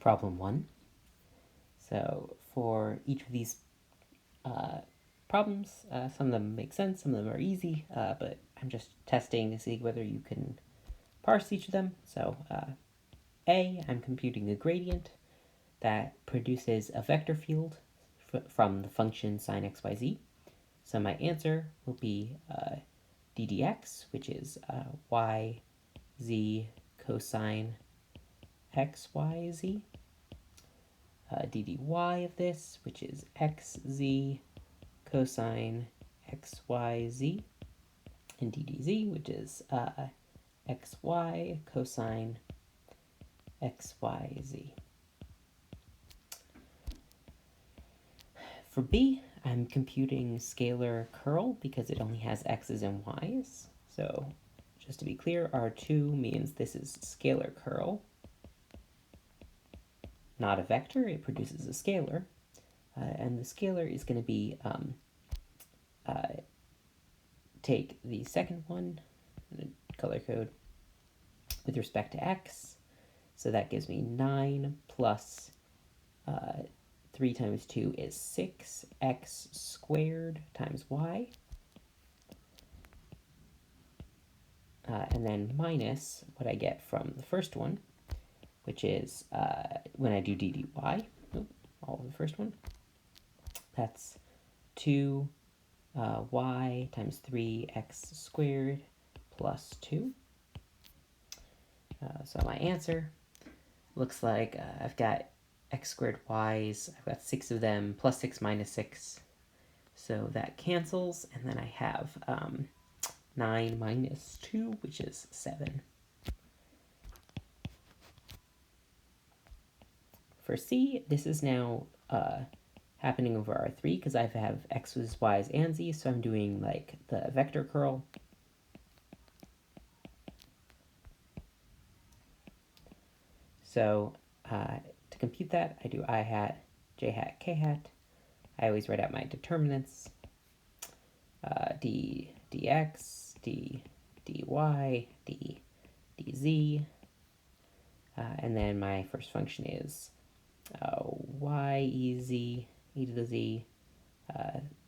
problem 1. So for each of these problems, some of them make sense, some of them are easy, but I'm just testing to see whether you can parse each of them. So A, I'm computing a gradient that produces a vector field from the function sine xyz. So my answer will be d dx, which is yz cosine xyz, d dy of this, which is xz cosine xyz, and d dz, which is xy cosine xyz. For B, I'm computing scalar curl because it only has x's and y's. So just to be clear, R2 means this is scalar curl, not a vector. It produces a scalar. And the scalar is going to be, take the second one, color code, with respect to x. So that gives me 9 plus 3 times 2 is 6x squared times y. And then minus what I get from the first one, which is when I do d dy, all of the first one, that's 2 y times 3x squared plus 2. So my answer looks like I've got x squared y's, I've got 6 of them, plus 6 minus 6. So that cancels, and then I have 9 minus 2, which is 7. For C, this is now happening over R3 because I have x's, y's, and z's, so I'm doing like the vector curl. So to compute that, I do I hat, j hat, k hat. I always write out my determinants. D dx, d dy, d dz. And then my first function is y e to the z,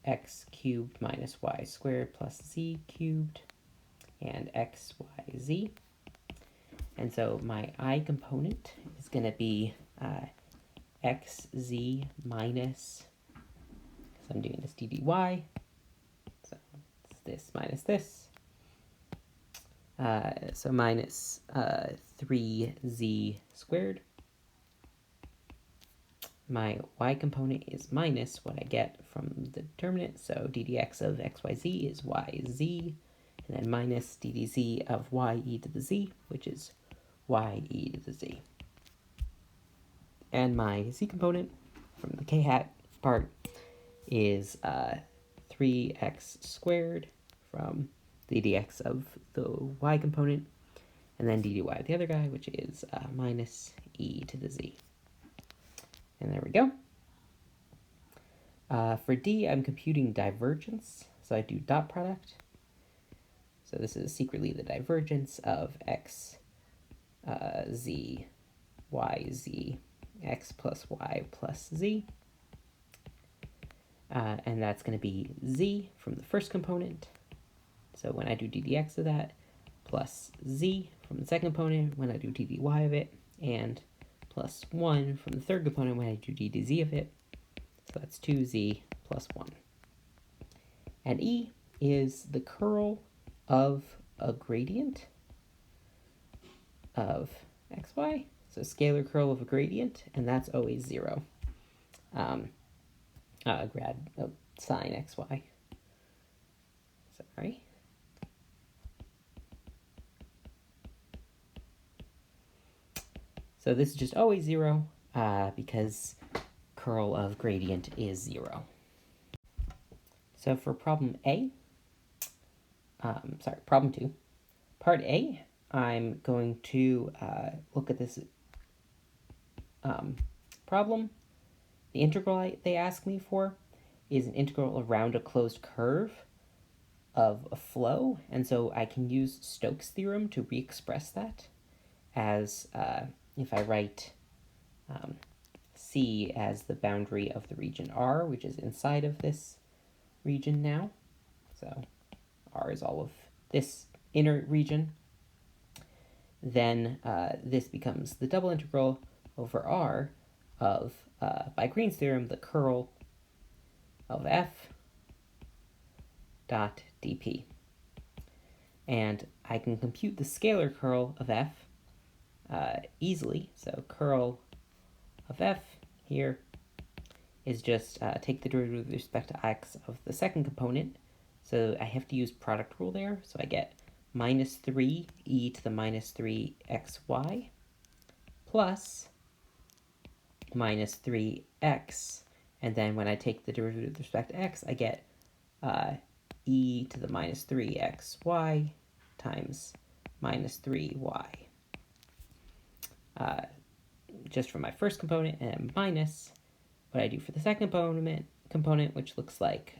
x cubed minus y squared plus z cubed, and x, y, z. And so my I component is going to be xz minus, because I'm doing this d dy, so it's this minus this. So minus 3z squared. My y component is minus what I get from the determinant, so d dx of xyz is yz, and then minus d dz of ye to the z, which is ye to the z. And my z component from the k hat part is 3x squared from the dx of the y component, and then d dy of the other guy, which is minus e to the z. And there we go. For D, I'm computing divergence, so I do dot product. So this is secretly the divergence of x, z, y, z, x plus y plus z. And that's going to be z from the first component. So when I do d dx of that, plus z from the second component when I do d dy of it, and plus 1 from the third component when I do d dz of it. So that's 2z plus 1. And E is the curl of a gradient of xy. So scalar curl of a gradient, and that's always 0. Grad of sine xy. Sorry. So this is just always 0 because curl of gradient is 0. So for problem A, problem 2, part A, I'm going to look at this problem. The integral they ask me for is an integral around a closed curve of a flow, and so I can use Stokes' theorem to re-express that as if I write C as the boundary of the region R, which is inside of this region now. So R is all of this inner region. Then this becomes the double integral over R of, by Green's theorem, the curl of f dot dp. And I can compute the scalar curl of f easily. So curl of f here is just take the derivative with respect to x of the second component. So I have to use product rule there. So I get minus 3 e to the minus 3 xy plus minus 3x. And then when I take the derivative with respect to x, I get e to the minus 3xy times minus 3y. Just for my first component, and minus what I do for the second component, which looks like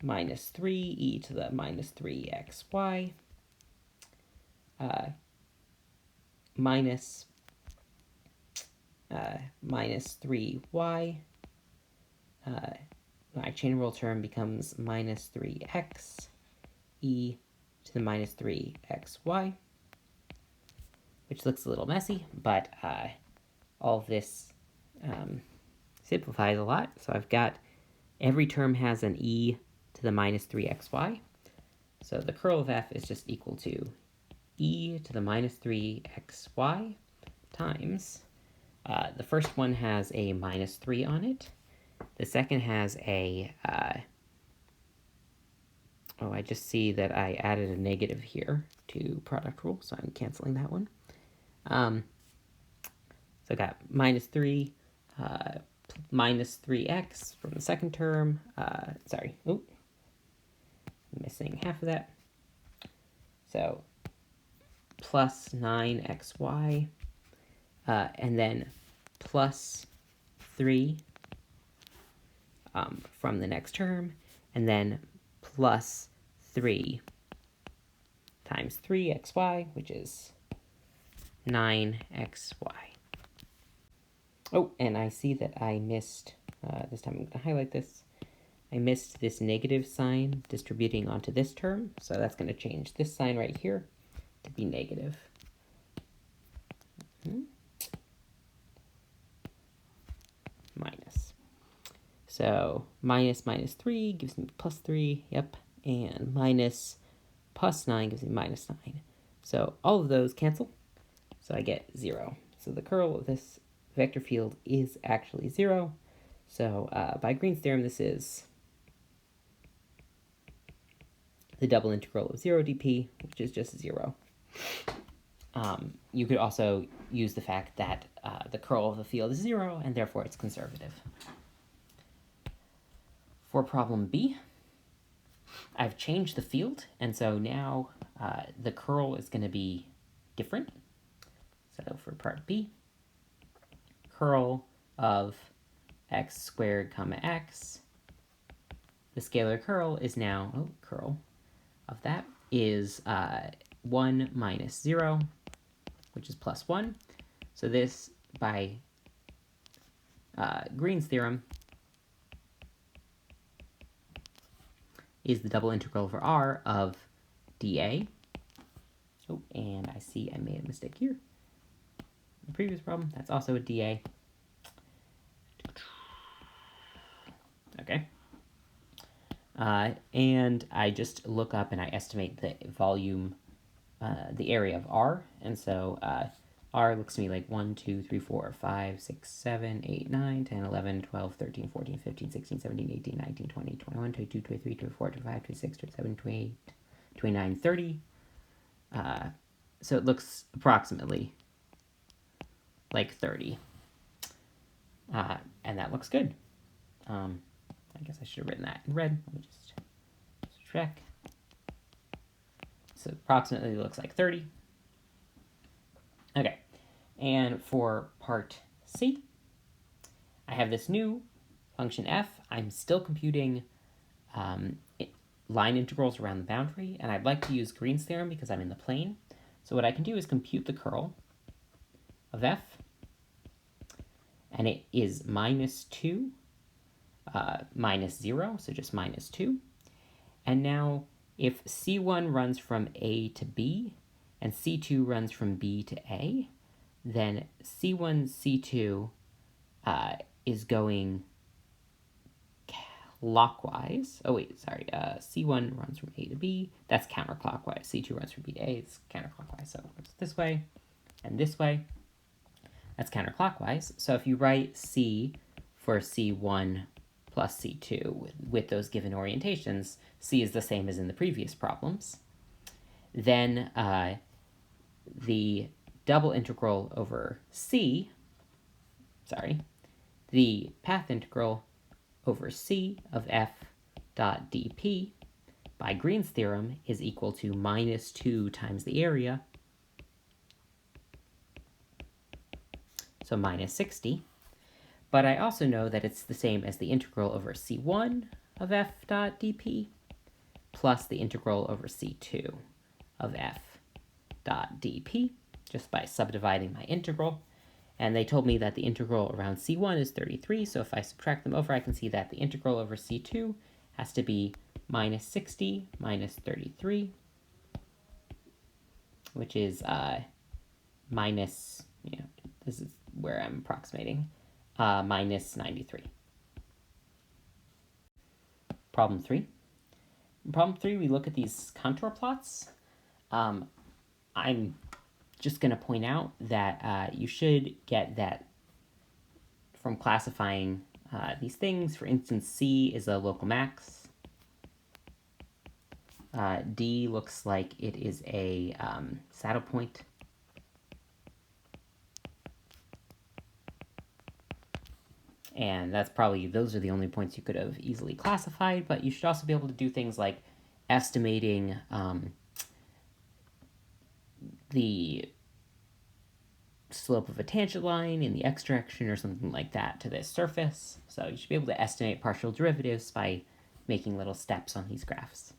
minus 3 e to the minus 3xy minus 3y. My chain rule term becomes minus 3x e to the minus 3xy, which looks a little messy, but all of this simplifies a lot. So I've got every term has an e to the minus 3xy. So the curl of f is just equal to e to the minus 3xy times, the first one has a minus 3 on it. The second has a, I just see that I added a negative here to product rule, so I'm canceling that one. So I got minus 3, minus 3x from the second term. Missing half of that. So plus 9xy, and then plus 3 from the next term, and then plus 3 times 3xy, which is 9xy. Oh, and I see that I missed, this time I'm going to highlight this, I missed this negative sign distributing onto this term, so that's going to change this sign right here to be negative. Minus. So minus 3 gives me plus 3, yep, and minus plus 9 gives me minus 9. So all of those cancel, so I get 0. So the curl of this vector field is actually 0. So by Green's theorem, this is the double integral of 0 dp, which is just 0. You could also use the fact that the curl of the field is 0, and therefore it's conservative. For problem B, I've changed the field, and so now the curl is going to be different. So for part B, curl of x squared comma x, the scalar curl is now, curl of that is 1 minus 0, which is plus 1. So this, by Green's theorem, is the double integral over R of dA. Oh, and I see I made a mistake here. The previous problem, that's also a dA. Okay. And I just look up and I estimate the volume, the area of R. And so R looks to me like 1, 2, 3, 4, 5, 6, 7, 8, 9, 10, 11, 12, 13, 14, 15, 16, 17, 18, 19, 20, 21, 22, 23, 24, 25, 26, 27, 28, 29, 30. So it looks approximately like 30. And that looks good. I guess I should have written that in red. Let me just check. So approximately looks like 30. Okay, and for part C, I have this new function f. I'm still computing line integrals around the boundary, and I'd like to use Green's theorem because I'm in the plane. So what I can do is compute the curl, of f, and it is minus 2, minus 0, so just minus 2. And now if C1 runs from A to B, and C2 runs from B to A, then C1, C2 is going clockwise. Oh wait, sorry. C1 runs from A to B. That's counterclockwise. C2 runs from B to A. It's counterclockwise. So it's this way and this way. That's counterclockwise. So if you write C for C1 plus C2 with those given orientations, C is the same as in the previous problems. Then the double integral over C, the path integral over C of f dot dp by Green's theorem is equal to minus 2 times the area, so minus 60. But I also know that it's the same as the integral over C1 of f dot dp plus the integral over C2 of f dot dp, just by subdividing my integral. And they told me that the integral around C1 is 33, so if I subtract them over, I can see that the integral over C2 has to be minus 60 minus 33, which is minus, this is where I'm approximating, minus 93. Problem 3. In problem 3, we look at these contour plots. I'm just going to point out that you should get that from classifying these things. For instance, C is a local max. D looks like it is a saddle point. And that's probably, those are the only points you could have easily classified, but you should also be able to do things like estimating the slope of a tangent line in the x direction or something like that to this surface. So you should be able to estimate partial derivatives by making little steps on these graphs.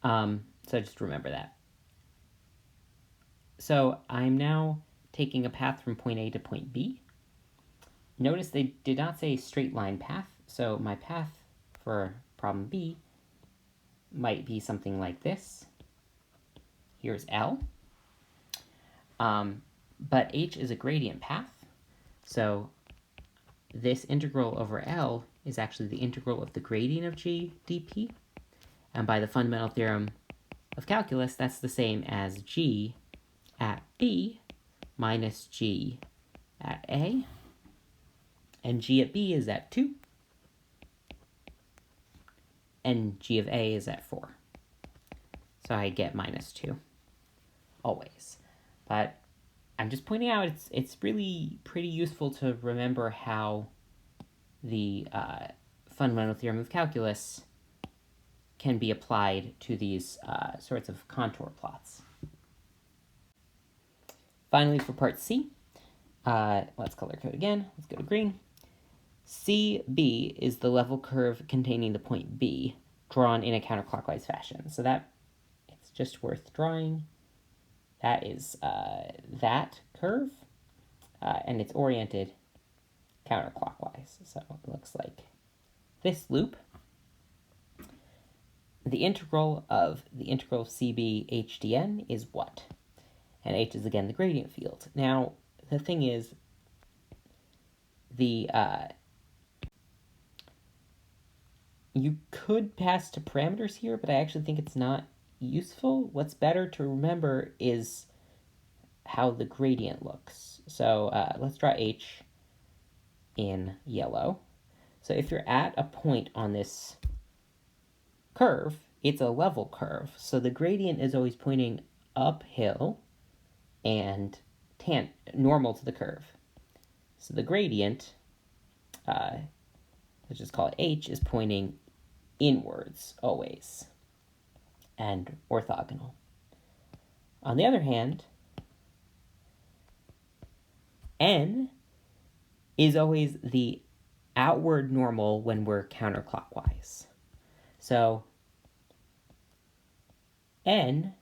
So just remember that. So I'm now taking a path from point A to point B. Notice they did not say straight line path, so my path for problem B might be something like this. Here's L. But H is a gradient path, so this integral over L is actually the integral of the gradient of G dp. And by the fundamental theorem of calculus, that's the same as G at B minus G at A. And G at B is at 2. And G of A is at 4. So I get minus 2, always. But I'm just pointing out it's really pretty useful to remember how the fundamental theorem of calculus can be applied to these sorts of contour plots. Finally, for part C, let's color code again. Let's go to green. CB is the level curve containing the point B, drawn in a counterclockwise fashion. So that it's just worth drawing. That is that curve, and it's oriented counterclockwise. So it looks like this loop. The integral of CB h dn is what? And h is again the gradient field. Now, the thing is, you could pass to parameters here, but I actually think it's not useful. What's better to remember is how the gradient looks. So let's draw h in yellow. So if you're at a point on this curve, it's a level curve. So the gradient is always pointing uphill and normal to the curve. So the gradient, let's just call it h, is pointing inwards always and orthogonal. On the other hand, n is always the outward normal when we're counterclockwise. So n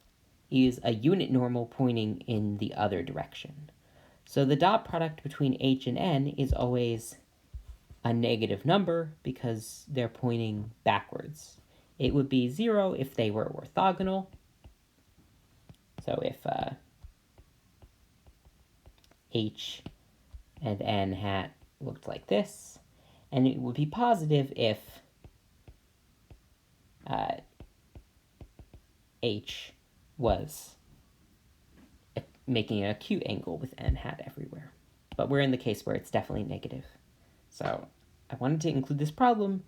is a unit normal pointing in the other direction. So the dot product between h and n is always a negative number because they're pointing backwards. It would be 0 if they were orthogonal. So if h and n hat looked like this, and it would be positive if h was making an acute angle with n hat everywhere. But we're in the case where it's definitely negative. So I wanted to include this problem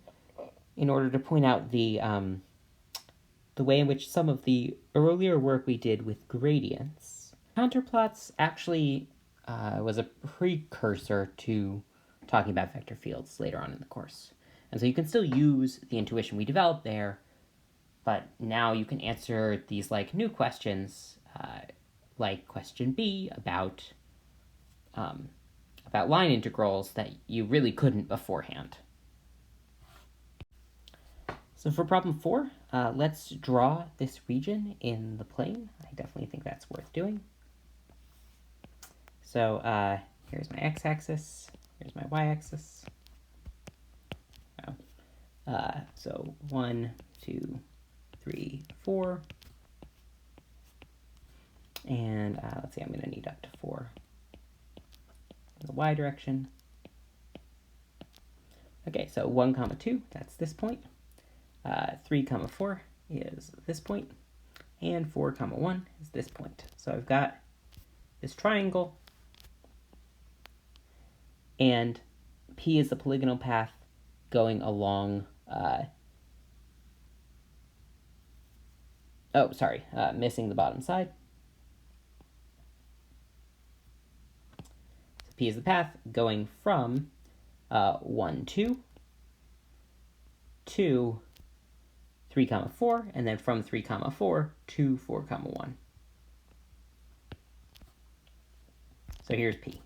in order to point out the way in which some of the earlier work we did with gradients. Counterplots actually was a precursor to talking about vector fields later on in the course. And so you can still use the intuition we developed there, but now you can answer these like new questions, like question B about line integrals that you really couldn't beforehand. So for problem 4, let's draw this region in the plane. I definitely think that's worth doing. So here's my x-axis, here's my y-axis. So 1, 2, 3, 4. And let's see, I'm going to need up to 4 in the y direction. Okay, so 1, 2, that's this point. 3, 4 is this point. And 4, 1 is this point. So I've got this triangle. And P is the polygonal path going along... missing the bottom side. So P is the path going from 1, 2 to 3, 4, and then from 3, 4 to 4, 1. So here's P.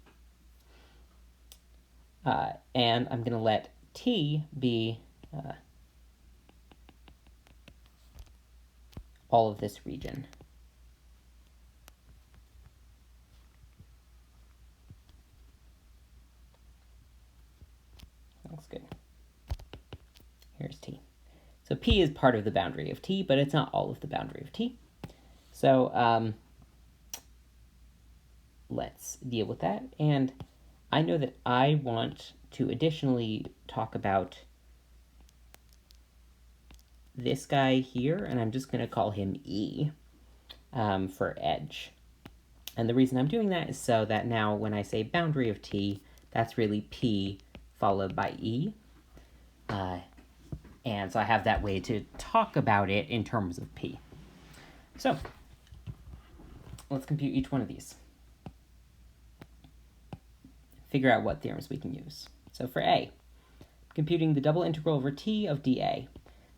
And I'm going to let T be all of this region. Looks good. Here's T. So P is part of the boundary of T, but it's not all of the boundary of T. So let's deal with that. And I know that I want to additionally talk about this guy here, and I'm just going to call him E for edge. And the reason I'm doing that is so that now when I say boundary of T, that's really P followed by E. And so I have that way to talk about it in terms of P. So let's compute each one of these. Figure out what theorems we can use. So for A, computing the double integral over T of dA.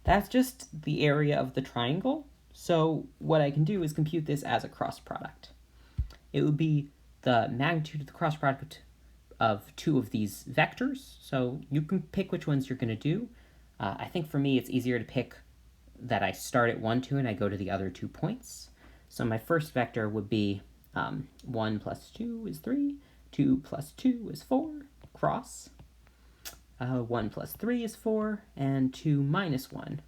That's just the area of the triangle. So what I can do is compute this as a cross product. It would be the magnitude of the cross product of two of these vectors. So you can pick which ones you're going to do. I think for me it's easier to pick that I start at 1, 2, and I go to the other 2 points. So my first vector would be 1 plus 2 is 3, 2 plus 2 is 4, cross. 1 plus 3 is 4, and 2 minus 1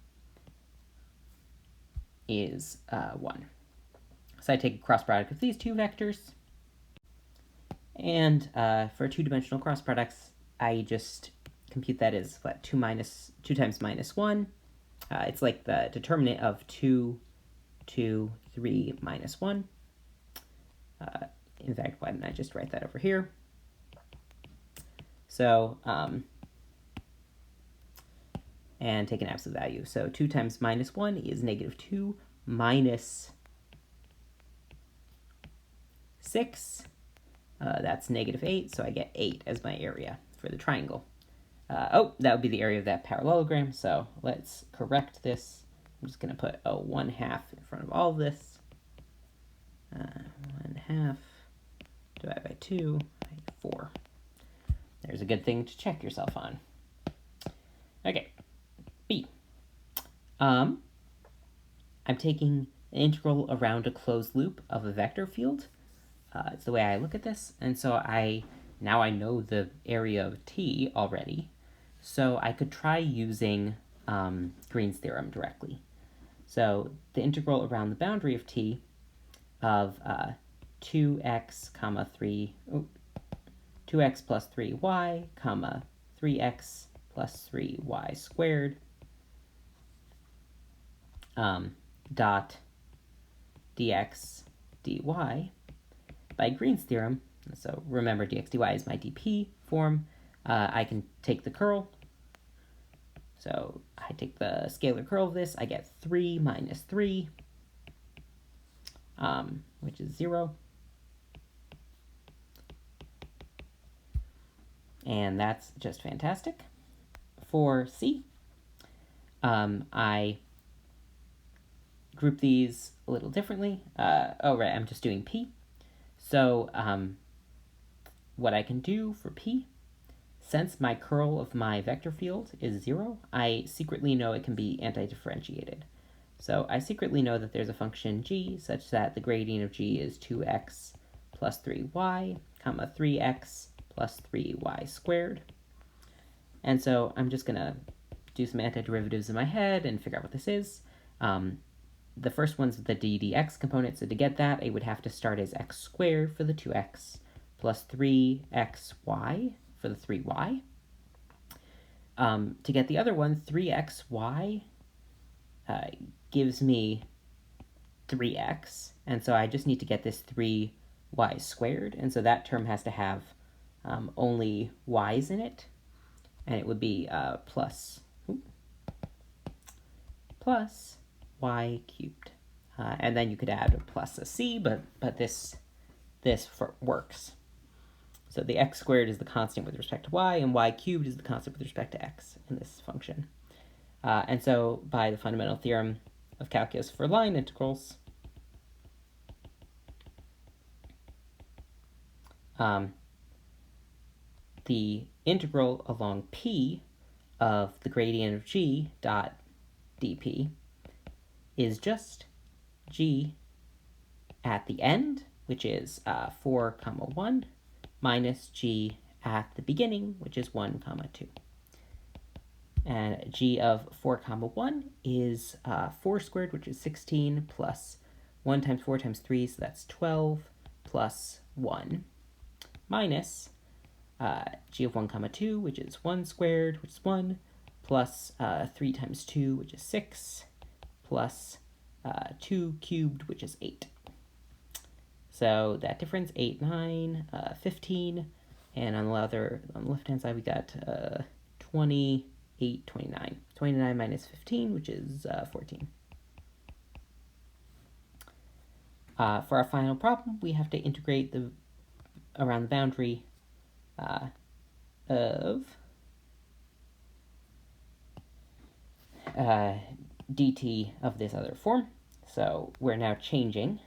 is 1. So I take a cross product of these two vectors. And for two-dimensional cross products, I just compute that as what, 2 times minus 1. It's like the determinant of 2, 2, 3, minus 1. In fact, why didn't I just write that over here? So, and take an absolute value. So 2 times minus 1 is negative 2 minus 6. That's negative 8, so I get 8 as my area for the triangle. That would be the area of that parallelogram, so let's correct this. I'm just going to put a 1/2 in front of all of this. 1/2 divided by 2, 4. There's a good thing to check yourself on. Okay, B. I'm taking an integral around a closed loop of a vector field. it's the way I look at this. And so now I know the area of t already, so I could try using Green's theorem directly. So the integral around the boundary of t of 2x comma 2x plus 3y comma 3x plus 3y squared dot dx dy by Green's theorem. So remember, dx dy is my dp form. I can take the curl. So I take the scalar curl of this. I get 3 minus 3, which is 0. And that's just fantastic. For C, I group these a little differently. Oh, right, I'm just doing P. So what I can do for P, since my curl of my vector field is 0, I secretly know it can be anti-differentiated. So I secretly know that there's a function g such that the gradient of g is 2x plus 3y, comma 3x plus 3y squared. And so I'm just going to do some antiderivatives in my head and figure out what this is. The first one's the ddx component, so to get that, I would have to start as x squared for the 2x plus 3xy for the 3y. To get the other one, 3xy gives me 3x, and so I just need to get this 3y squared, and so that term has to have only y's in it, and it would be plus y cubed. And then you could add a plus a c, but this works. So the x squared is the constant with respect to y, and y cubed is the constant with respect to x in this function. And so by the fundamental theorem of calculus for line integrals, the integral along P of the gradient of g dot dp is just g at the end, which is 4 comma 1, minus g at the beginning, which is 1 comma 2. And g of 4 comma 1 is 4 squared, which is 16, plus 1 times 4 times 3, so that's 12, plus 1, minus g of 1 comma 2, which is 1 squared, which is 1, plus 3 times 2, which is 6, plus 2 cubed, which is 8. So that difference, 8, 9, 15, and on the left-hand side, we got 28, 29. 29 minus 15, which is 14. For our final problem, we have to integrate around the boundary of dt of this other form. So we're now changing.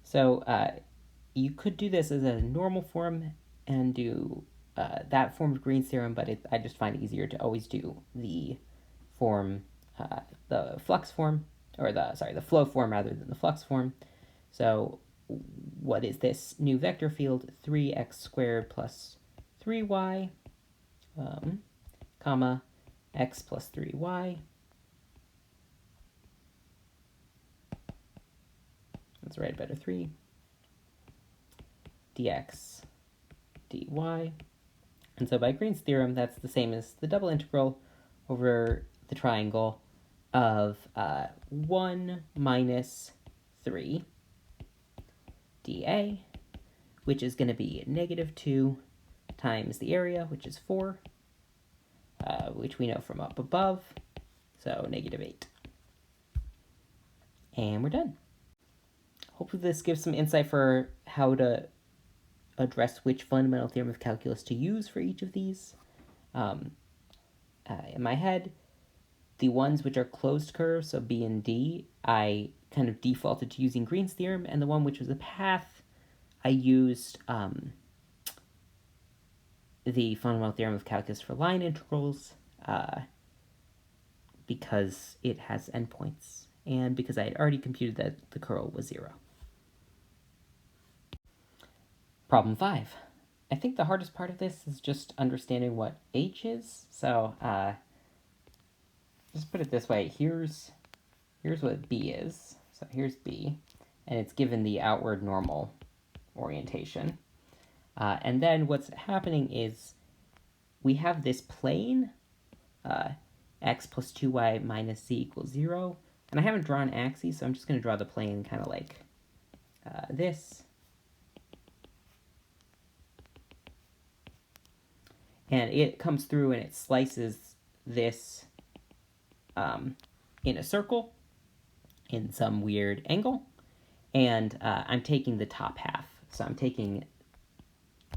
So you could do this as a normal form and do that form of Green's theorem, but I just find it easier to always do the form, the flux form, or the flow form rather than the flux form. So what is this new vector field? 3x squared plus 3y, comma, x plus 3y. Let's write better 3. dx dy. And so by Green's theorem, that's the same as the double integral over the triangle of 1 minus 3 dA, which is going to be negative 2 times the area, which is 4, which we know from up above, so negative 8. And we're done. Hopefully this gives some insight for how to address which fundamental theorem of calculus to use for each of these. In my head, the ones which are closed curves, so B and D, I kind of defaulted to using Green's theorem, and the one which was a path, I used the fundamental theorem of calculus for line integrals because it has endpoints, and because I had already computed that the curl was 0. Problem 5. I think the hardest part of this is just understanding what h is. So just put it this way. Here's what b is. So here's b, and it's given the outward normal orientation. And then what's happening is we have this plane, x plus 2y minus z equals 0. And I haven't drawn axes, so I'm just going to draw the plane kind of like this. And it comes through and it slices this in a circle in some weird angle. And I'm taking the top half. So I'm taking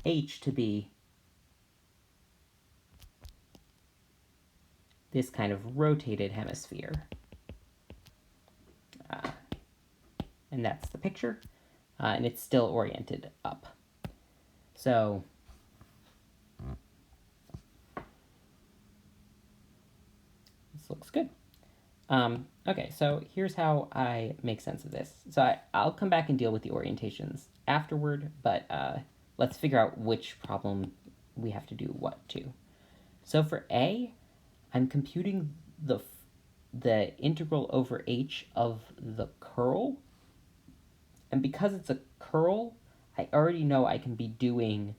h to be this kind of rotated hemisphere. And that's the picture. And it's still oriented up. So this looks good. Okay, so here's how I make sense of this. So I'll come back and deal with the orientations afterward, but let's figure out which problem we have to do what to. So for A, I'm computing the integral over h of the curl. And because it's a curl, I already know I can be doing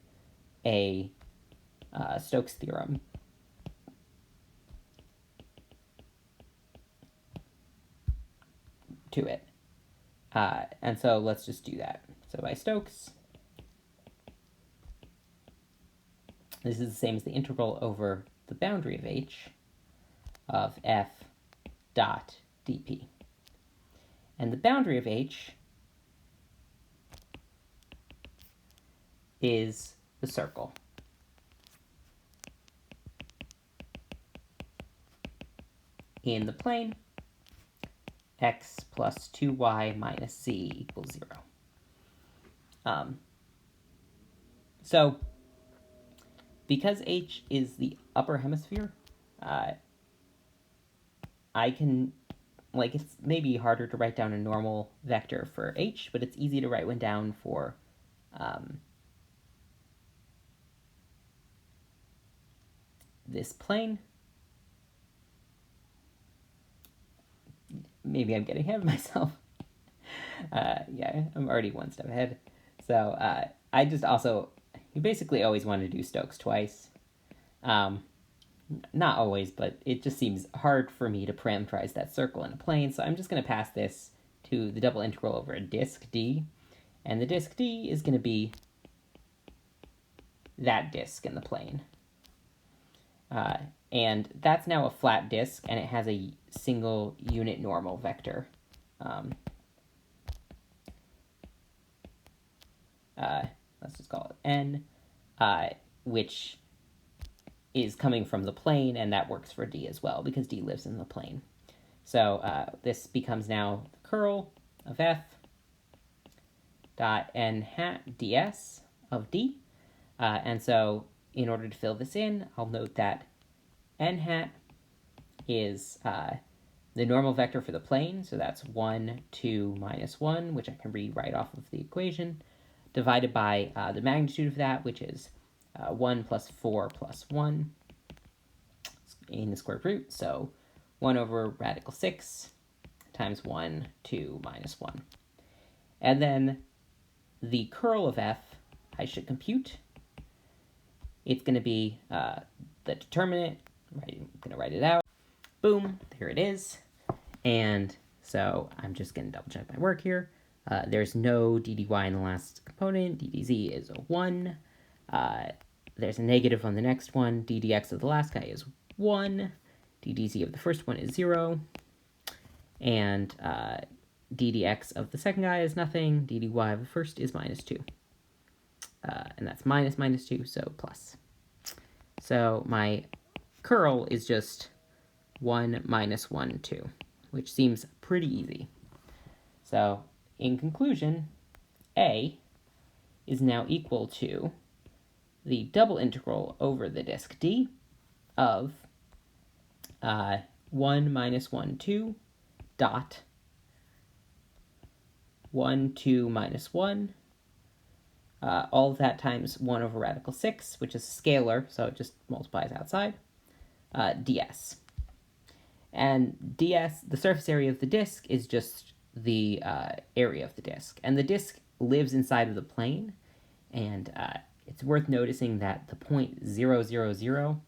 a Stokes theorem. To it. And so let's just do that. So by Stokes, this is the same as the integral over the boundary of h of f dot dp. And the boundary of h is the circle. In the plane, x plus 2y minus z equals 0. So because h is the upper hemisphere, I can, like, it's maybe harder to write down a normal vector for h, but it's easy to write one down for this plane. Maybe I'm getting ahead of myself. Yeah, I'm already one step ahead. So I just also, you basically always want to do Stokes twice. Not always, but it just seems hard for me to parameterize that circle in a plane, so I'm just going to pass this to the double integral over a disk d, and the disk d is going to be that disk in the plane. And that's now a flat disk, and it has a single unit normal vector. Let's just call it n, which is coming from the plane, and that works for d as well, because d lives in the plane. So this becomes now the curl of f dot n hat ds of d. And so in order to fill this in, I'll note that n hat is the normal vector for the plane, so that's 1, 2, minus 1, which I can read right off of the equation, divided by the magnitude of that, which is 1 plus 4 plus 1 in the square root, so 1 over radical 6 times 1, 2, minus 1. And then the curl of f, I should compute. It's going to be the determinant. I'm going to write it out. Boom, there it is. And so I'm just going to double check my work here. There's no ddy in the last component. ddz is a 1. There's a negative on the next one. ddx of the last guy is 1. ddz of the first one is 0. And ddx of the second guy is nothing. ddy of the first is minus 2. And that's minus minus 2, so plus. So my curl is just 1 minus 1, 2, which seems pretty easy. So in conclusion, A is now equal to the double integral over the disk D of 1 minus 1, 2 dot 1, 2, minus 1. All of that times 1 over radical 6, which is a scalar, so it just multiplies outside, ds. And ds, the surface area of the disk, is just the area of the disk. And the disk lives inside of the plane, and it's worth noticing that the point 0, 0, 0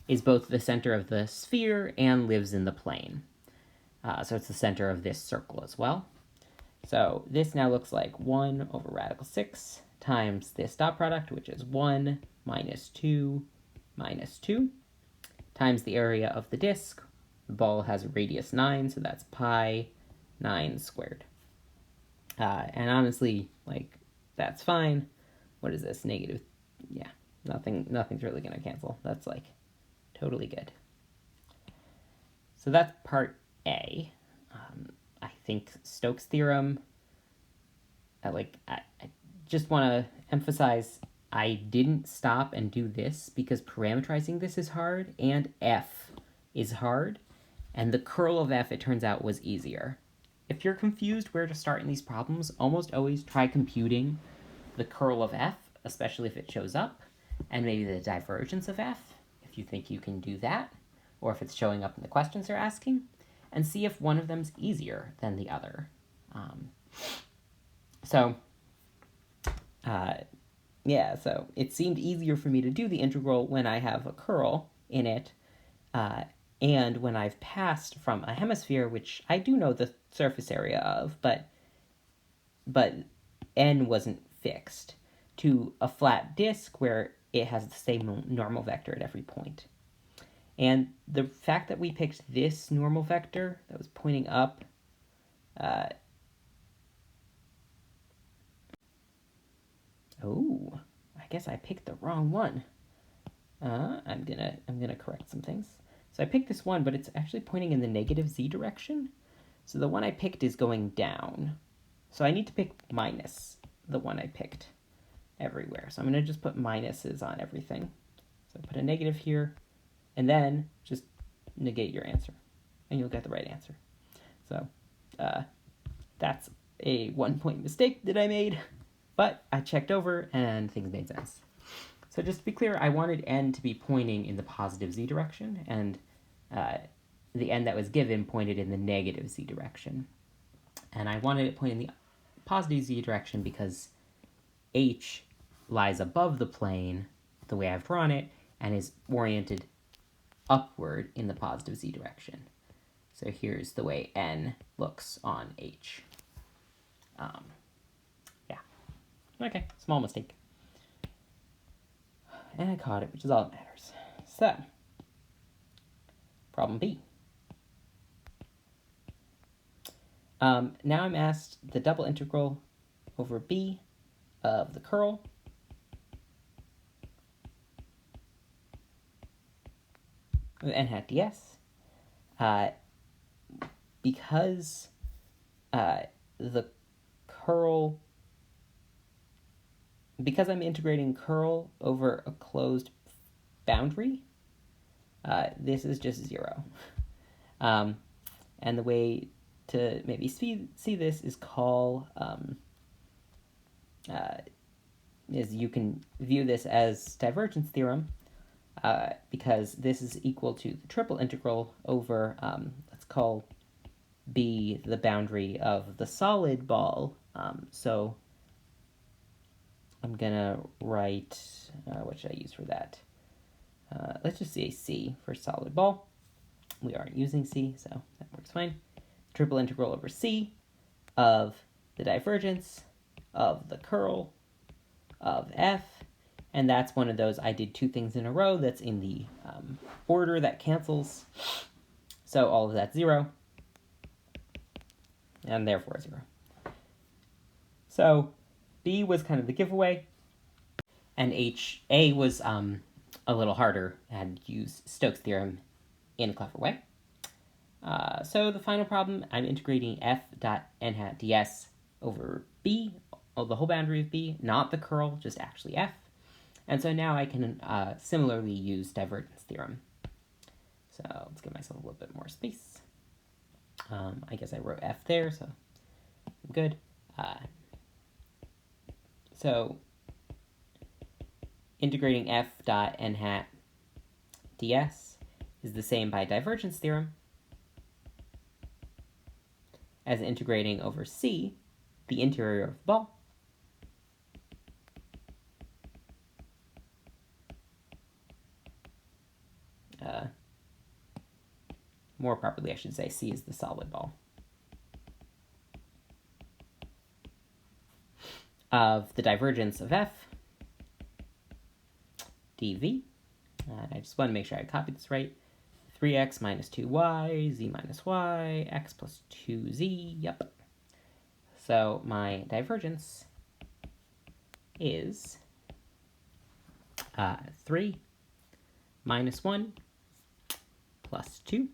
is both the center of the sphere and lives in the plane. So it's the center of this circle as well. So this now looks like 1 over radical 6 times this dot product, which is 1 minus 2 minus 2, times the area of the disk. The ball has a radius 9, so that's pi 9 squared. And honestly, like, that's fine. What is this? Negative, yeah, nothing's really going to cancel. That's, like, totally good. So that's part A. I think Stokes' theorem, I just want to emphasize, I didn't stop and do this because parameterizing this is hard, and f is hard, and the curl of f, it turns out, was easier. If you're confused where to start in these problems, almost always try computing the curl of f, especially if it shows up, and maybe the divergence of f, if you think you can do that, or if it's showing up in the questions they're asking, and see if one of them's easier than the other. Yeah, so it seemed easier for me to do the integral when I have a curl in it, and when I've passed from a hemisphere, which I do know the surface area of, but n wasn't fixed, to a flat disk where it has the same normal vector at every point. And the fact that we picked this normal vector that was pointing up, oh, I guess I picked the wrong one. I'm gonna correct some things. So I picked this one, but it's actually pointing in the negative z direction. So the one I picked is going down. So I need to pick minus the one I picked everywhere. So I'm gonna just put minuses on everything. So put a negative here, and then just negate your answer, and you'll get the right answer. So that's a 1-point mistake that I made, but I checked over and things made sense. So just to be clear, I wanted n to be pointing in the positive z direction, and the n that was given pointed in the negative z direction. And I wanted it pointing in the positive z direction because h lies above the plane, the way I've drawn it, and is oriented upward in the positive z direction. So here's the way n looks on h. Yeah. Okay, small mistake. And I caught it, which is all that matters. So, problem B. Now I'm asked the double integral over b of the curl of n hat ds. Because the curl, because I'm integrating curl over a closed boundary, this is just 0. And the way to maybe see this is is you can view this as divergence theorem, because this is equal to the triple integral over, let's call B the boundary of the solid ball. So I'm gonna write, what should I use for that? Let's just say C for solid ball. We aren't using C, so that works fine. Triple integral over C of the divergence of the curl of F, and that's one of those I did 2 things in a row that's in the order that cancels. So all of that's 0, and therefore 0. So B was kind of the giveaway, and A was a little harder and used Stokes' theorem in a clever way. So the final problem, I'm integrating f dot n hat ds over b, the whole boundary of b, not the curl, just actually f. And so now I can similarly use divergence theorem. So let's give myself a little bit more space. I guess I wrote f there, so I'm good. So integrating f dot n hat ds is the same by divergence theorem as integrating over c, the interior of the ball. More properly, I should say c is the solid ball. Of the divergence of f dv. I just want to make sure I copied this right. 3x minus 2y, z minus y, x plus 2z, yep. So my divergence is 3 minus 1 plus 2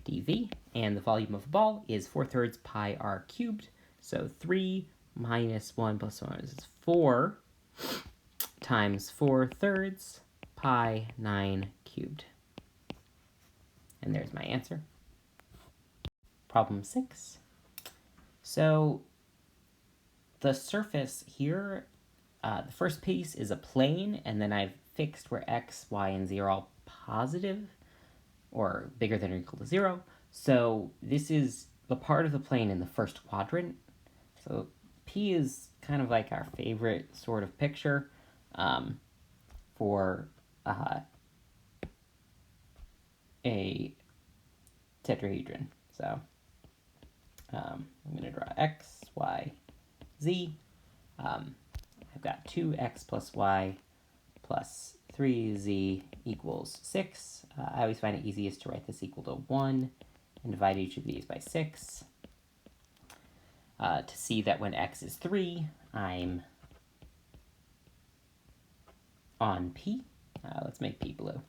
dv, and the volume of a ball is 4/3 pi r cubed, so 3 minus 1 plus 1 is 4 times 4/3 pi 9 cubed. And there's my answer. Problem 6. So the surface here, the first piece is a plane, and then I've fixed where x, y, and z are all positive, or bigger than or equal to 0. So this is the part of the plane in the first quadrant. So P is kind of like our favorite sort of picture for a tetrahedron. So I'm going to draw x, y, z. I've got 2x plus y plus 3z equals 6. I always find it easiest to write this equal to 1 and divide each of these by 6. To see that when x is 3, I'm on P. Let's make P blue.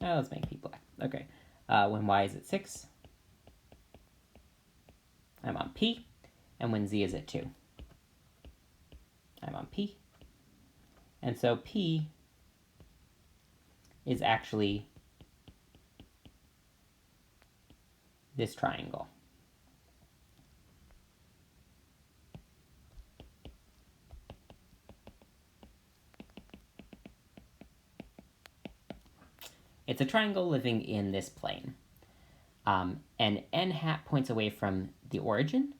Let's make P black. Okay. When y is at 6, I'm on P. And when z is at 2, I'm on P. And so P is actually this triangle. It's a triangle living in this plane. And n hat points away from the origin.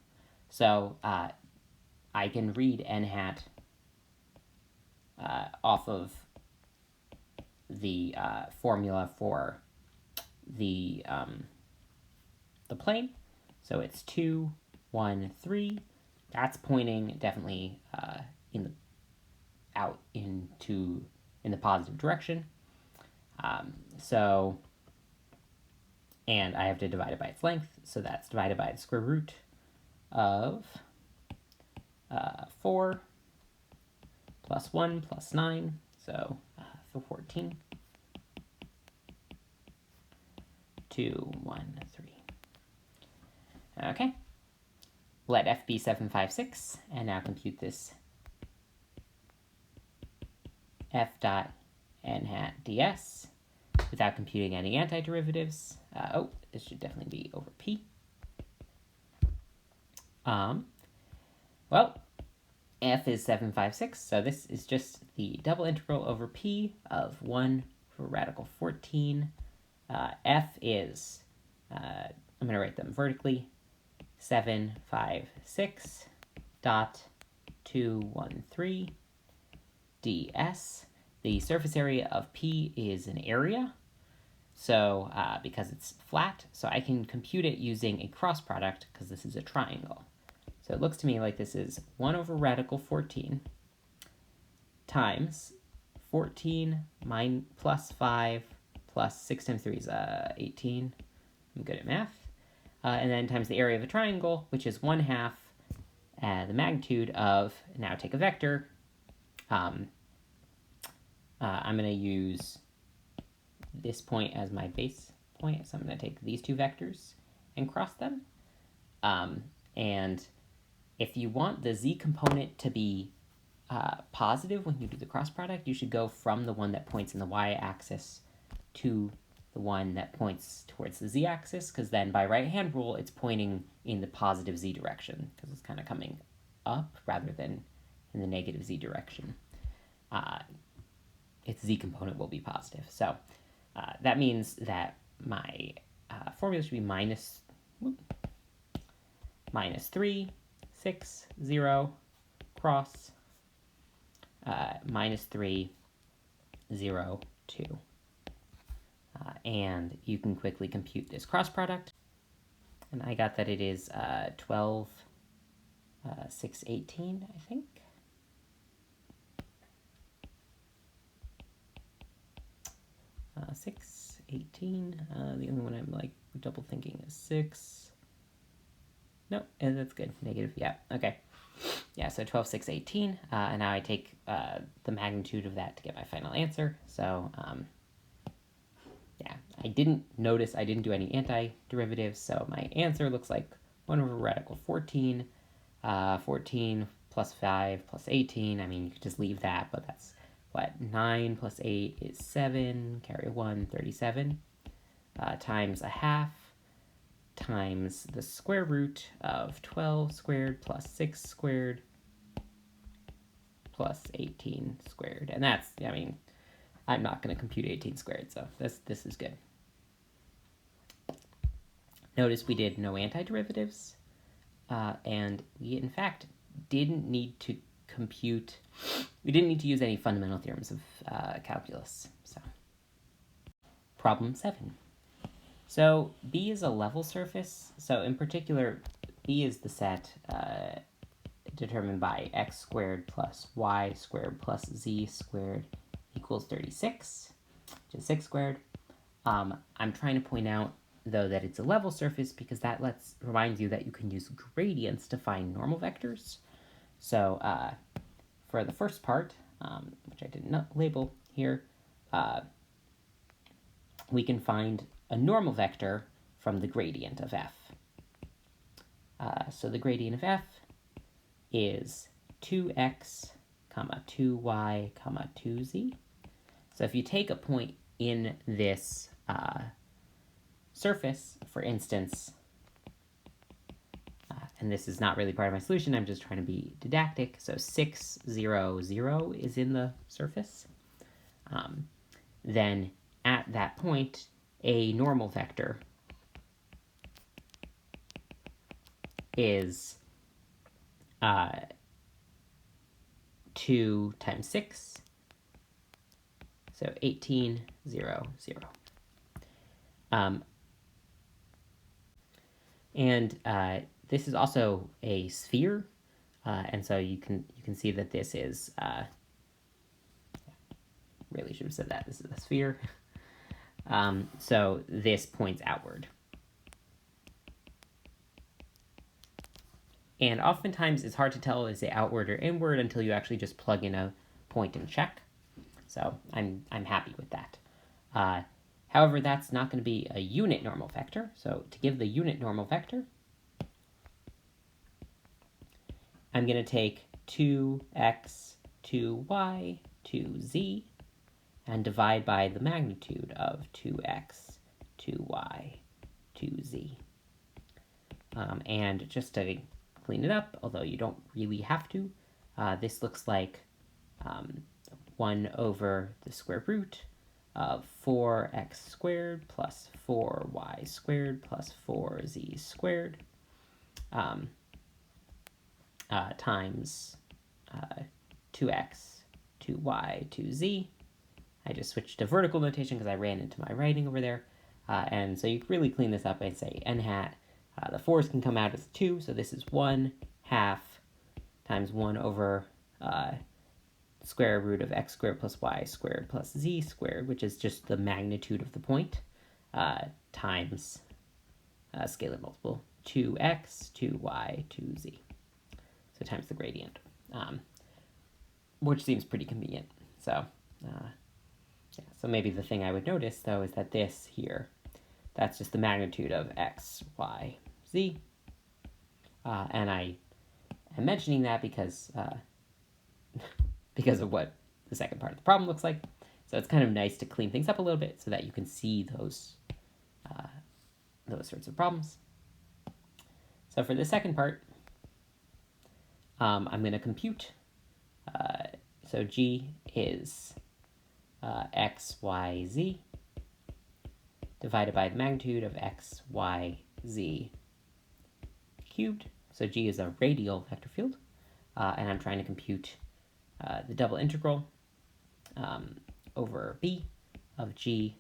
So I can read n hat off of the formula for the plane. So it's 2, 1, 3. That's pointing definitely in the positive direction. And I have to divide it by its length, so that's divided by the square root of 4 plus 1 plus 9, so 14. 2, 1, 3. Okay. Let f be 756, and now compute this f dot n hat ds without computing any antiderivatives. This should definitely be over p. Well, f is 756, so this is just the double integral over p of 1 for radical 14. F is, I'm going to write them vertically, 756 dot 213 ds. The surface area of P is an area, so because it's flat, so I can compute it using a cross product because this is a triangle. So it looks to me like this is 1 over radical 14 times 14 plus 5 plus 6 times 3 is 18. I'm good at math. And then times the area of a triangle, which is 1/2 the magnitude of, now take a vector. I'm going to use this point as my base point, so I'm going to take these two vectors and cross them. And if you want the z component to be positive when you do the cross product, you should go from the one that points in the y-axis to the one that points towards the z-axis, because then by right-hand rule, it's pointing in the positive z direction, because it's kind of coming up rather than in the negative z direction. Its z component will be positive. So that means that my formula should be minus 3, 6, 0, cross, minus 3, 0, 2. And you can quickly compute this cross product. And I got that it is 12, 6, 18, I think. Uh, 6, 18. The only one I'm like double thinking is 6. No, and that's good. Negative, yeah, okay. Yeah, so 12, 6, 18. And now I take the magnitude of that to get my final answer. So, yeah, I didn't do any antiderivatives, so my answer looks like 1 over radical 14. 14 plus 5 plus 18. I mean, you could just leave that, but that's what? 9 plus 8 is 7. Carry 1, 37. Times a half times the square root of 12 squared plus 6 squared plus 18 squared. And that's, I mean, I'm not going to compute 18 squared, so this is good. Notice we did no antiderivatives, and we, in fact, didn't need to use any fundamental theorems of calculus. So, problem 7. So B is a level surface. So in particular, B is the set determined by x squared plus y squared plus z squared equals 36, which is 6 squared. I'm trying to point out, though, that it's a level surface because that reminds you that you can use gradients to find normal vectors. So for the first part, which I did not label here, we can find a normal vector from the gradient of f. So the gradient of f is 2x, 2y, 2z. So if you take a point in this surface, for instance, and this is not really part of my solution, I'm just trying to be didactic, so 6, 0, 0 is in the surface, then at that point, a normal vector is 2 times 6, so 18, 0, 0. And this is also a sphere, and so you can see that this is, really should have said that, this is a sphere. So this points outward. And oftentimes it's hard to tell is it outward or inward until you actually just plug in a point and check. So I'm happy with that. However, that's not going to be a unit normal vector. So to give the unit normal vector, I'm going to take 2x, 2y, 2z, and divide by the magnitude of 2x, 2y, 2z. And just to clean it up, although you don't really have to, this looks like 1 over the square root of 4x squared plus 4y squared plus 4z squared times 2x, 2y, 2z. I just switched to vertical notation because I ran into my writing over there. And so you can really clean this up and say n hat. The 4's can come out as 2, so this is 1 half times 1 over square root of x squared plus y squared plus z squared, which is just the magnitude of the point, times scalar multiple 2x, 2y, 2z. So times the gradient, which seems pretty convenient. So, yeah. So maybe the thing I would notice, though, is that this here, that's just the magnitude of x, y, z. And I am mentioning that because because of what the second part of the problem looks like. So it's kind of nice to clean things up a little bit so that you can see those sorts of problems. So for the second part, I'm going to compute. So G is x, y, z divided by the magnitude of x, y, z cubed. So G is a radial vector field, and I'm trying to compute the double integral over b of G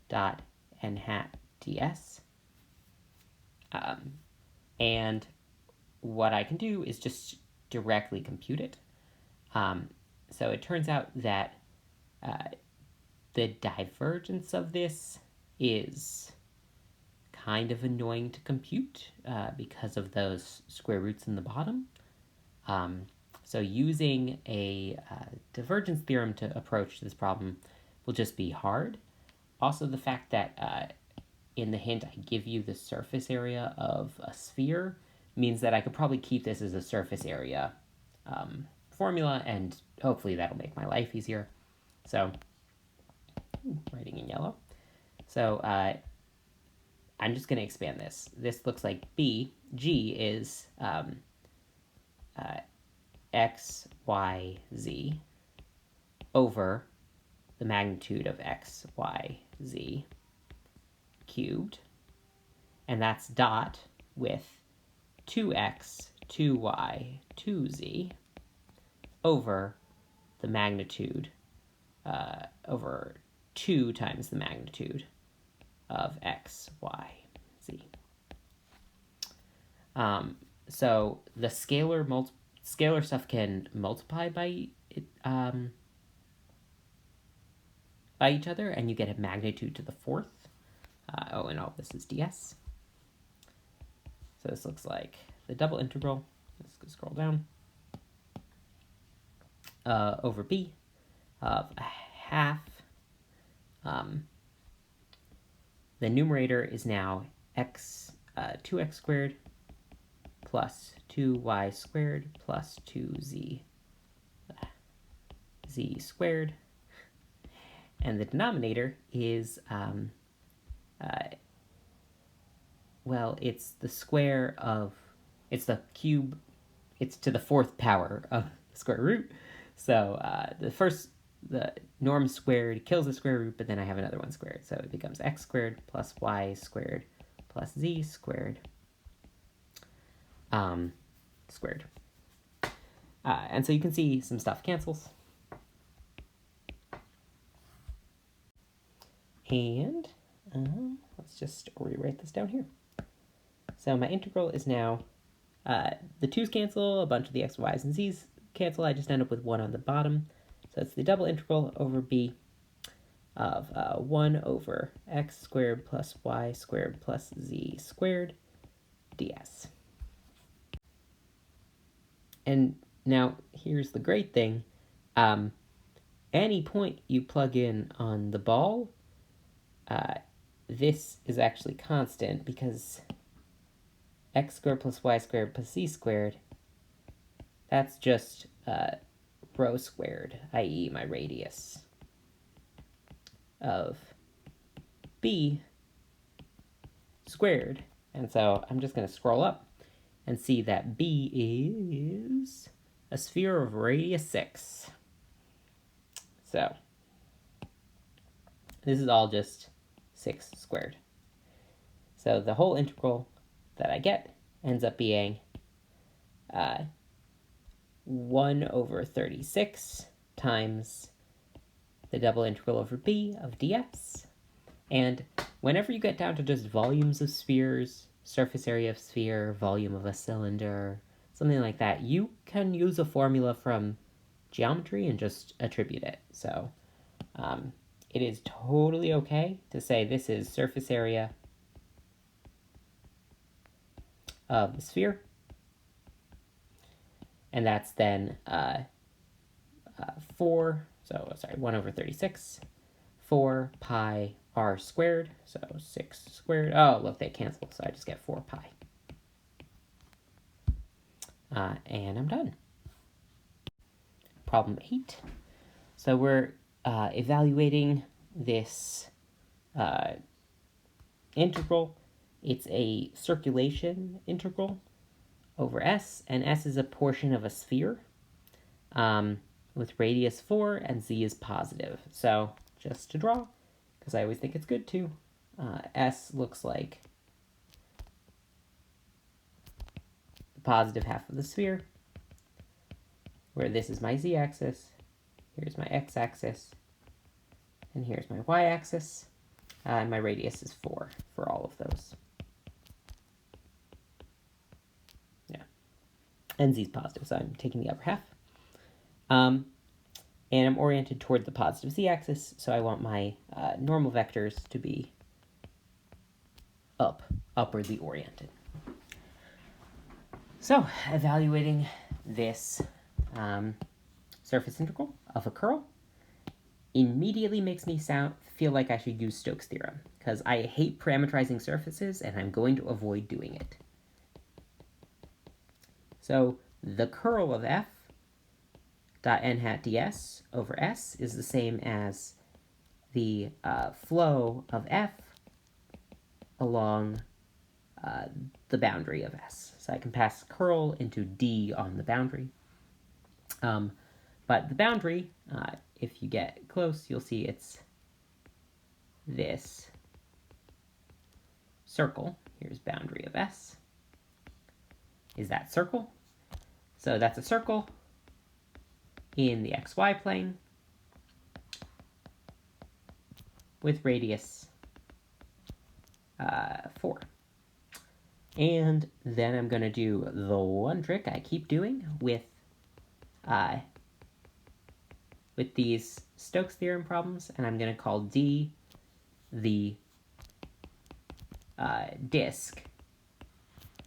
dot n hat ds. And what I can do is just directly compute it. So it turns out that the divergence of this is kind of annoying to compute because of those square roots in the bottom. So using a divergence theorem to approach this problem will just be hard. Also, the fact that in the hint I give you the surface area of a sphere means that I could probably keep this as a surface area formula, and hopefully that'll make my life easier. So, writing in yellow. So, I'm just going to expand this. This looks like B. G is x, y, z over the magnitude of x, y, z cubed. And that's dot with 2x, 2y, 2z over the magnitude, over 2 times the magnitude of x, y, z. So the scalar stuff can multiply by each other, and you get a magnitude to the fourth. And all this is ds. So this looks like the double integral. Let's scroll down. Over b of a half. The numerator is now x 2x squared plus 2y squared plus 2z z squared. And the denominator is, well, it's the square of, it's the cube, it's to the fourth power of the square root. So the norm squared kills the square root, but then I have another one squared. So it becomes x squared plus y squared plus z squared squared. And so you can see some stuff cancels. And let's just rewrite this down here. So my integral is now, the 2's cancel, a bunch of the x, y's, and z's cancel. I just end up with 1 on the bottom. So it's the double integral over b of 1 over x squared plus y squared plus z squared ds. And now here's the great thing. Any point you plug in on the ball, this is actually constant because x squared plus y squared plus z squared, that's just rho squared, i.e. my radius of b squared. And so I'm just going to scroll up and see that b is a sphere of radius 6. So this is all just 6 squared. So the whole integral that I get ends up being 1 over 36 times the double integral over b of ds. And whenever you get down to just volumes of spheres, surface area of sphere, volume of a cylinder, something like that, you can use a formula from geometry and just attribute it. So it is totally okay to say this is surface area of the sphere. And that's then 1 over 36, 4 pi r squared, so 6 squared. Oh, look, they cancel, so I just get 4 pi. And I'm done. Problem 8. So we're evaluating this integral, it's a circulation integral over S, and S is a portion of a sphere with radius 4, and Z is positive. So just to draw, because I always think it's good to, S looks like the positive half of the sphere, where this is my Z-axis, here's my X-axis, and here's my Y-axis, and my radius is 4 for all of those. Yeah, and Z is positive, so I'm taking the upper half. And I'm oriented toward the positive Z-axis, so I want my normal vectors to be upwardly oriented. So, evaluating this surface integral of a curl immediately makes me feel like I should use Stokes' theorem, because I hate parametrizing surfaces, and I'm going to avoid doing it. So, the curl of f dot n hat ds over s is the same as the flow of f along the boundary of s. So I can pass curl into d on the boundary. But the boundary, if you get close, you'll see it's this circle. Here's boundary of s. Is that circle? So that's a circle in the xy plane with radius 4. And then I'm going to do the one trick I keep doing with these Stokes theorem problems, and I'm going to call D the disk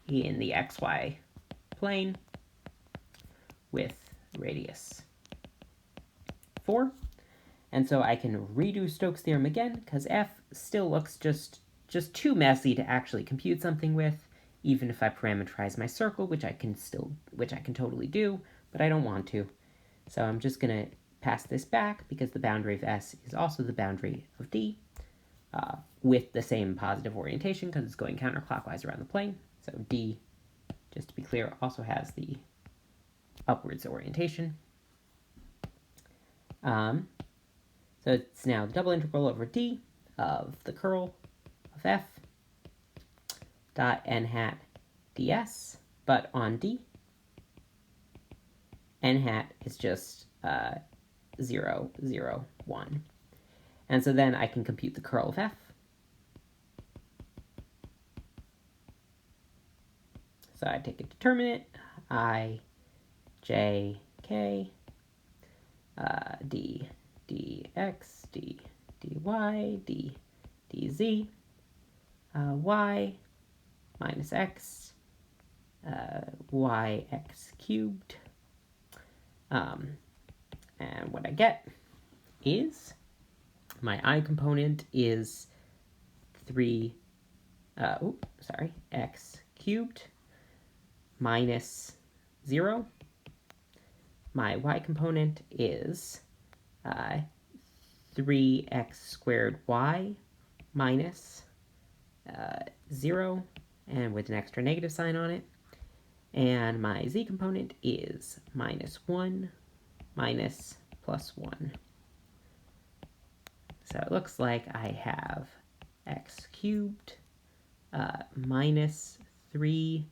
in the xy plane with radius 4. And so I can redo Stokes' theorem again, because f still looks just too messy to actually compute something with, even if I parameterize my circle, which I can totally do, but I don't want to. So I'm just going to pass this back, because the boundary of S is also the boundary of D, with the same positive orientation, because it's going counterclockwise around the plane. So D, just to be clear, also has the upwards orientation. So it's now the double integral over D of the curl of f dot n hat ds, but on D, n hat is just 0, 0, 1. And so then I can compute the curl of f. So I take a determinant, I, j, k, d, dx, d, dy, d, dz, y minus x, yx cubed. And what I get is my I component is 3, x cubed minus 0. My y component is 3x squared y minus 0, and with an extra negative sign on it. And my z component is minus 1 minus plus 1. So it looks like I have x cubed minus 3x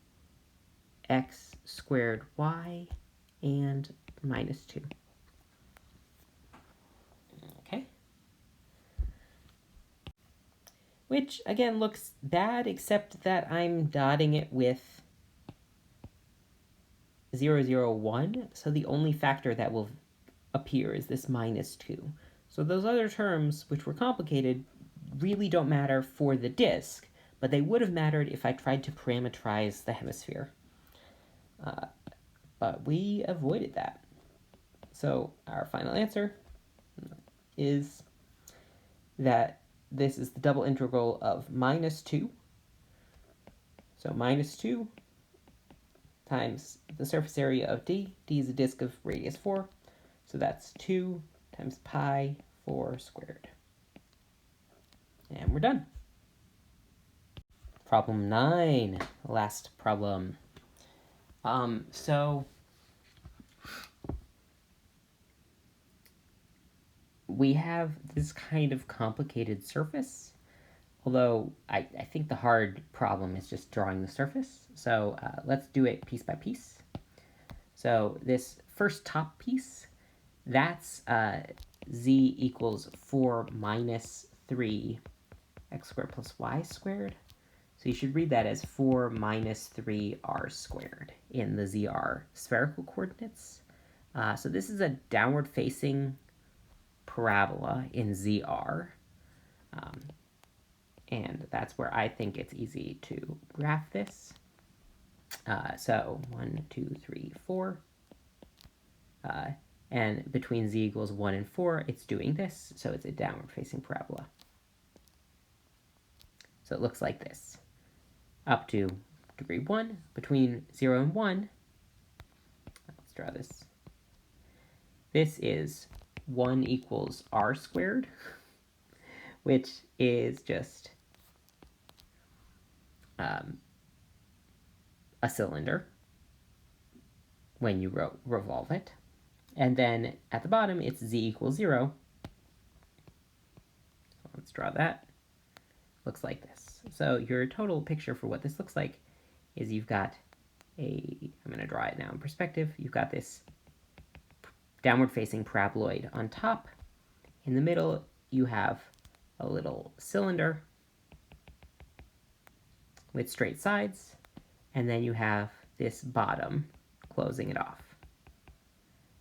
squared y and minus 2. Okay. Which, again, looks bad, except that I'm dotting it with 0, 0, 1, so the only factor that will appear is this minus 2. So those other terms, which were complicated, really don't matter for the disk, but they would have mattered if I tried to parameterize the hemisphere. But we avoided that. So our final answer is that this is the double integral of minus 2. So minus 2 times the surface area of D. D is a disk of radius 4. So that's 2 times pi 4 squared. And we're done. Problem 9, last problem. So we have this kind of complicated surface, although I think the hard problem is just drawing the surface. So let's do it piece by piece. So this first top piece, that's z equals 4 minus 3 x squared plus y squared. So you should read that as 4 minus 3r squared in the zr spherical coordinates. So this is a downward facing parabola in zr. And that's where I think it's easy to graph this. So 1, 2, 3, 4. And between z equals 1 and 4, it's doing this. So it's a downward facing parabola. So it looks like this. Up to degree 1, between 0 and 1, let's draw this. This is 1 equals r squared, which is just a cylinder when you revolve it. And then at the bottom, it's z equals 0. So let's draw that. Looks like this. So your total picture for what this looks like is you've got I'm going to draw it now in perspective. You've got this downward facing paraboloid on top. In the middle, you have a little cylinder with straight sides, and then you have this bottom closing it off.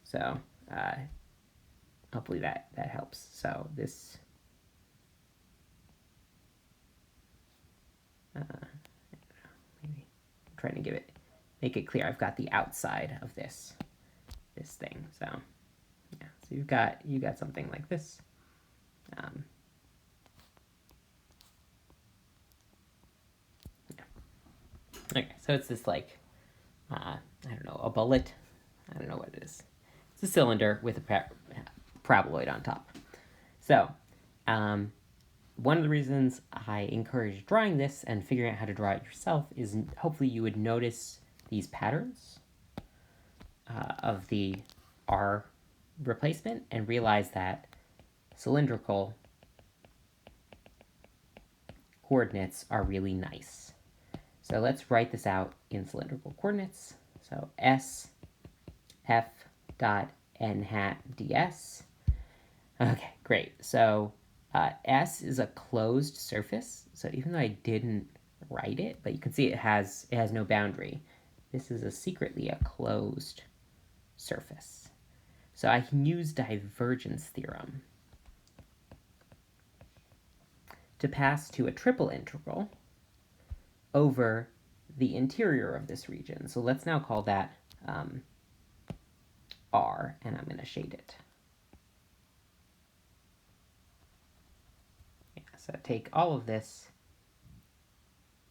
So hopefully that helps. So this maybe I'm trying to make it clear. I've got the outside of this thing. So yeah, so you got something like this. Yeah. Okay, so it's this like I don't know, a bullet. I don't know what it is. It's a cylinder with a paraboloid on top. So one of the reasons I encourage drawing this and figuring out how to draw it yourself is hopefully you would notice these patterns of the R replacement and realize that cylindrical coordinates are really nice. So let's write this out in cylindrical coordinates. So S F dot n hat ds. Okay, great. So S is a closed surface, so even though I didn't write it, but you can see it has no boundary. This is secretly a closed surface. So I can use divergence theorem to pass to a triple integral over the interior of this region. So let's now call that R, and I'm going to shade it. So take all of this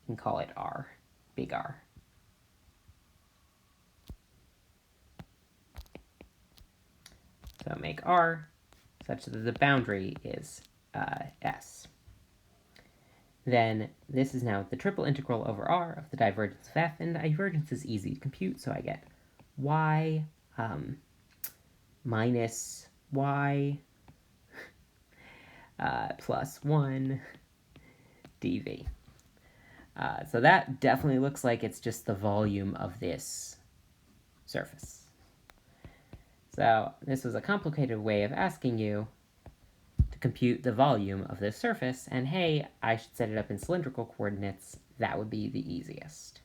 and call it R, big R. So make R such that the boundary is S. Then this is now the triple integral over R of the divergence of F, and divergence is easy to compute, so I get Y minus Y plus 1 dV. So that definitely looks like it's just the volume of this surface. So this was a complicated way of asking you to compute the volume of this surface, and hey, I should set it up in cylindrical coordinates. That would be the easiest.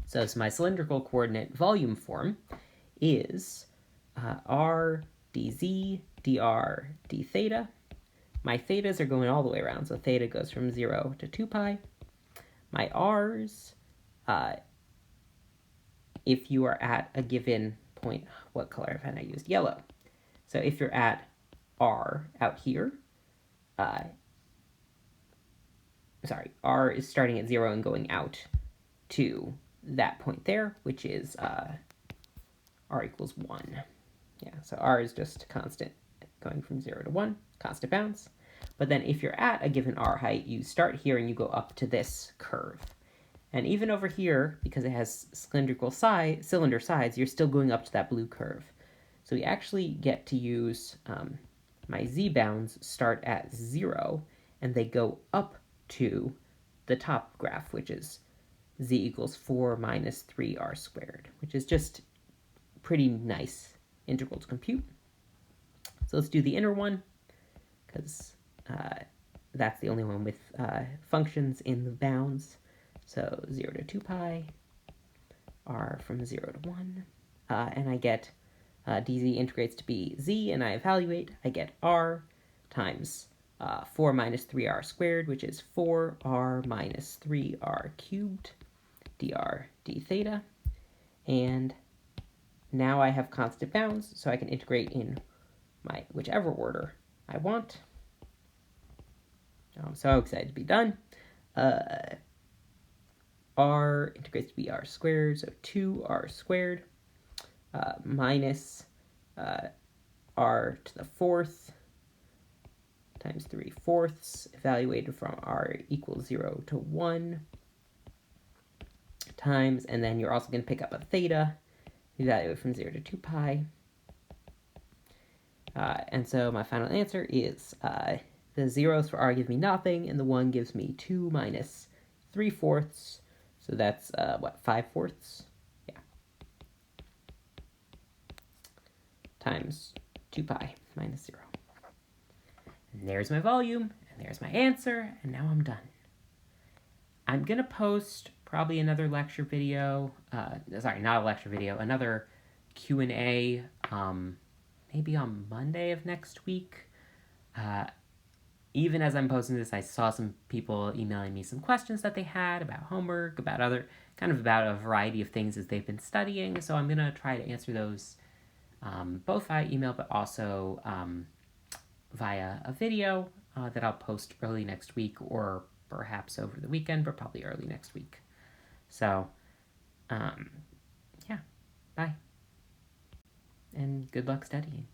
So my cylindrical coordinate volume form is r dz dr d theta. My thetas are going all the way around, so theta goes from 0 to 2 pi. My r's, if you are at a given point, what color have I used? Yellow. So if you're at R out here, R is starting at 0 and going out to that point there, which is R equals 1. Yeah, so R is just constant going from 0 to 1, constant bounds. But then if you're at a given r height, you start here and you go up to this curve. And even over here, because it has cylinder sides, you're still going up to that blue curve. So we actually get to use my z-bounds start at 0, and they go up to the top graph, which is z equals 4 minus 3r squared, which is just pretty nice integral to compute. So let's do the inner one, because that's the only one with functions in the bounds. So 0 to 2 pi, r from 0 to 1, and I get dz integrates to be z, and I evaluate, I get r times 4 minus 3r squared, which is 4r minus 3r cubed, dr d theta. And now I have constant bounds, so I can integrate in my whichever order I want. I'm so excited to be done. R integrates to be r squared, so 2r squared minus r to the fourth times 3/4 evaluated from r equals 0 to 1 times, and then you're also going to pick up a theta, evaluate from 0 to 2 pi. And so my final answer is the zeros for r give me nothing, and the 1 gives me 2 minus 3/4. So that's, 5/4? Yeah. Times 2 pi minus 0. And there's my volume, and there's my answer, and now I'm done. I'm going to post probably another lecture video. Sorry, not a lecture video, another Q&A maybe on Monday of next week. Even as I'm posting this, I saw some people emailing me some questions that they had about homework, about about a variety of things as they've been studying. So I'm going to try to answer those both via email, but also via a video that I'll post early next week, or perhaps over the weekend, but probably early next week. So, yeah, bye. And good luck studying.